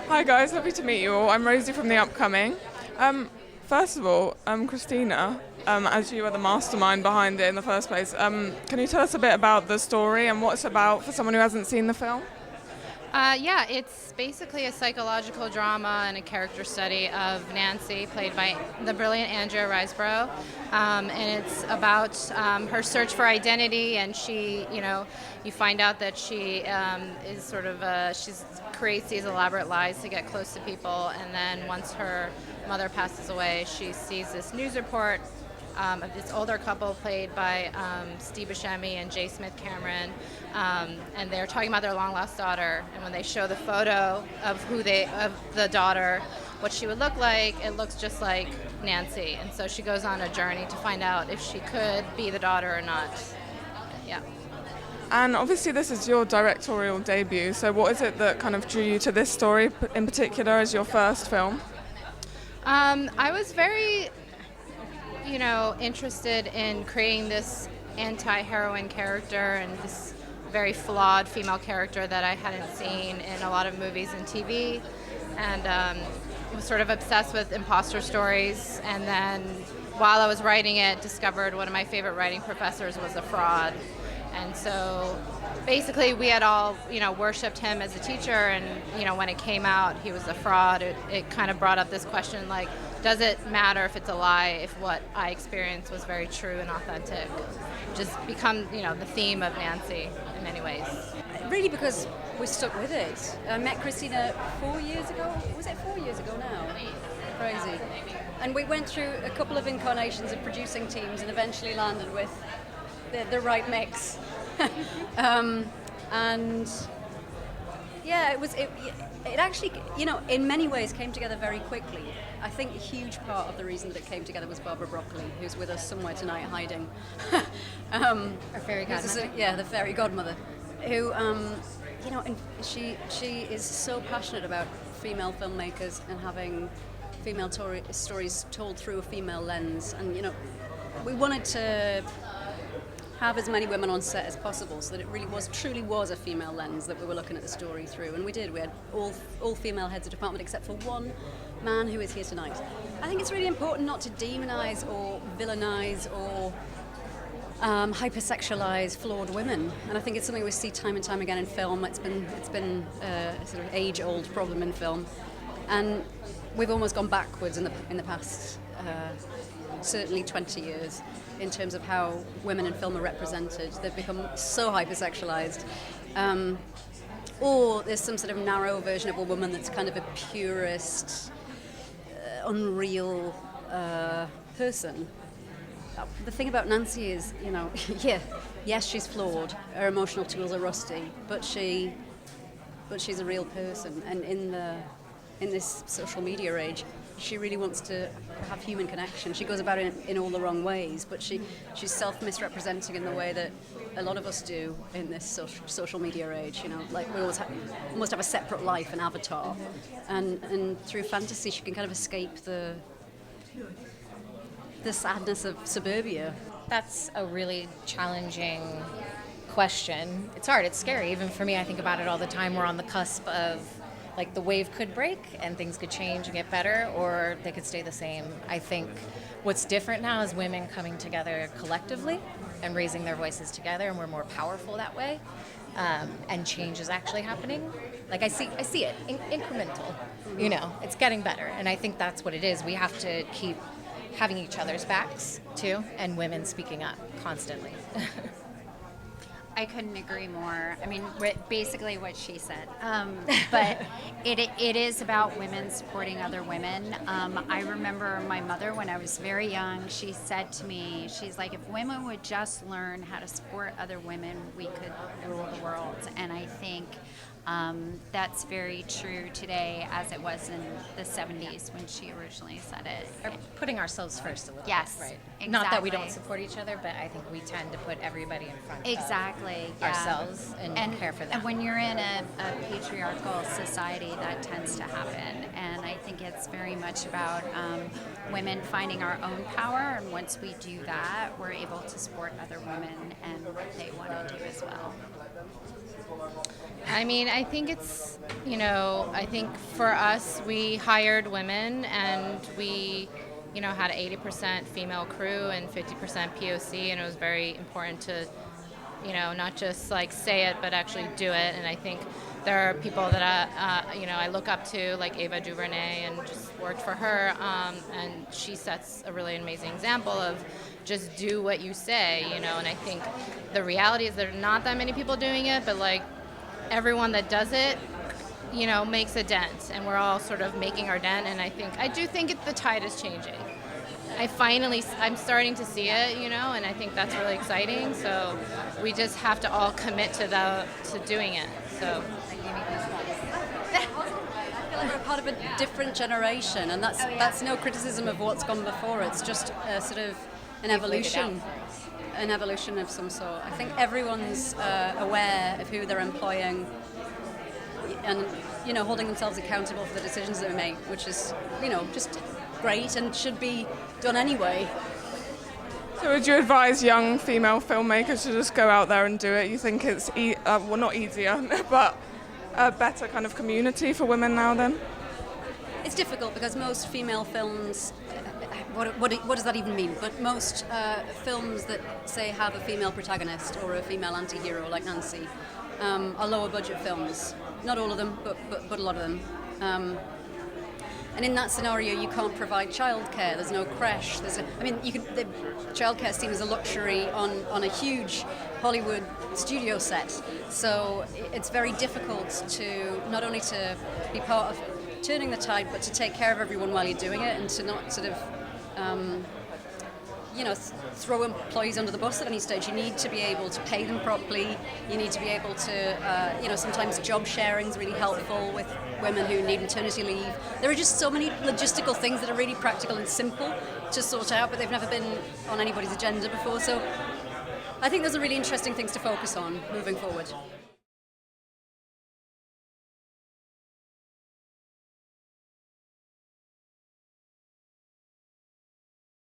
Hi guys, happy to meet you all. I'm Rosie from The Upcoming. First of all, Christina, as you are the mastermind behind it in the first place, can you tell us a bit about the story and what it's about for someone who hasn't seen the film? Yeah, it's basically a psychological drama and a character study of Nancy, played by the brilliant Andrea Riseborough. And it's about her search for identity, and you find out that she is sort of, she's creates these elaborate lies to get close to people, and then once her mother passes away, she sees this news report of this older couple played by Steve Buscemi and J. Smith Cameron, and they're talking about their long lost daughter. And when they show the photo of the daughter, what she would look like, it looks just like Nancy. And so she goes on a journey to find out if she could be the daughter or not. Yeah. And obviously this is your directorial debut, so what is it that kind of drew you to this story in particular as your first film? I was very interested in creating this anti-heroine character and this very flawed female character that I hadn't seen in a lot of movies and TV, and was sort of obsessed with imposter stories. And then while I was writing it, discovered one of my favorite writing professors was a fraud. And so basically we had all, worshipped him as a teacher, and, when it came out he was a fraud, it kind of brought up this question, like, does it matter if it's a lie if what I experienced was very true and authentic? Just become, the theme of Nancy in many ways. Really, because we stuck with it. I met Christina 4 years ago. Was it 4 years ago now? Crazy. And we went through a couple of incarnations of producing teams and eventually landed with the right mix. And yeah, it actually, in many ways came together very quickly. I think a huge part of the reason that it came together was Barbara Broccoli, who's with us somewhere tonight hiding. Our fairy godmother. Yeah, the fairy godmother, who, and she is so passionate about female filmmakers and having female stories told through a female lens. And, we wanted to have as many women on set as possible, so that it really truly was a female lens that we were looking at the story through. And we did. We had all female heads of department except for one man who is here tonight. I think it's really important not to demonize or villainize or hypersexualize flawed women, and I think it's something we see time and time again in film. It's been a sort of age-old problem in film, and we've almost gone backwards in the past certainly 20 years in terms of how women in film are represented. They've become so hypersexualized. Or there's some sort of narrow version of a woman that's kind of a purist, unreal person. The thing about Nancy is, yes, she's flawed. Her emotional tools are rusty, but she's a real person. And in this social media age, she really wants to have human connection. She goes about it in all the wrong ways, but she's self-misrepresenting in the way that a lot of us do in this social media age. Like we almost have a separate life, an avatar, and through fantasy she can kind of escape the sadness of suburbia. That's a really challenging question. It's hard, it's scary. Even for me, I think about it all the time. We're on the cusp of, like, the wave could break and things could change and get better, or they could stay the same. I think what's different now is women coming together collectively and raising their voices together, and we're more powerful that way. And change is actually happening. Like, I see it, incremental. It's getting better, and I think that's what it is. We have to keep having each other's backs too, and women speaking up constantly. I couldn't agree more. I mean, basically what she said. But it is about women supporting other women. I remember my mother, when I was very young, she said to me, she's like, if women would just learn how to support other women, we could rule the world. And I think that's very true today, as it was in the 70s when she originally said it. Or putting ourselves first a little Yes, bit, right? exactly. Not that we don't support each other, but I think we tend to put everybody in front of ourselves and care for them. And when you're in a patriarchal society, that tends to happen. And I think it's very much about women finding our own power, and once we do that, we're able to support other women and what they want to do as well. I mean, I think it's, I think for us, we hired women and we, had 80% female crew and 50% POC, and it was very important to, not just like say it, but actually do it. And I think there are people that I look up to, like Ava DuVernay, and just worked for her, and she sets a really amazing example of just do what you say, and I think the reality is there are not that many people doing it, but like everyone that does it, makes a dent, and we're all sort of making our dent, and I do think the tide is changing. I'm starting to see it, and I think that's really exciting, so we just have to all commit to doing it, so. I feel like we're part of a different generation, and that's no criticism of what's gone before. It's just a sort of an evolution of some sort. I think everyone's aware of who they're employing, and holding themselves accountable for the decisions that they make, which is just great and should be done anyway. So would you advise young female filmmakers to just go out there and do it? You think it's not easier, but a better kind of community for women now then? It's difficult because most female films, what does that even mean? But most films that, say, have a female protagonist or a female anti-hero like Nancy are lower budget films. Not all of them, but a lot of them. And in that scenario, you can't provide childcare. There's no creche. The childcare is seen as a luxury on a huge Hollywood studio set. So it's very difficult to not only to be part of turning the tide, but to take care of everyone while you're doing it, and to not sort of, throw employees under the bus at any stage. You need to be able to pay them properly. You need to be able to, sometimes job sharing is really helpful with women who need maternity leave. There are just so many logistical things that are really practical and simple to sort out, but they've never been on anybody's agenda before. So I think those are really interesting things to focus on moving forward.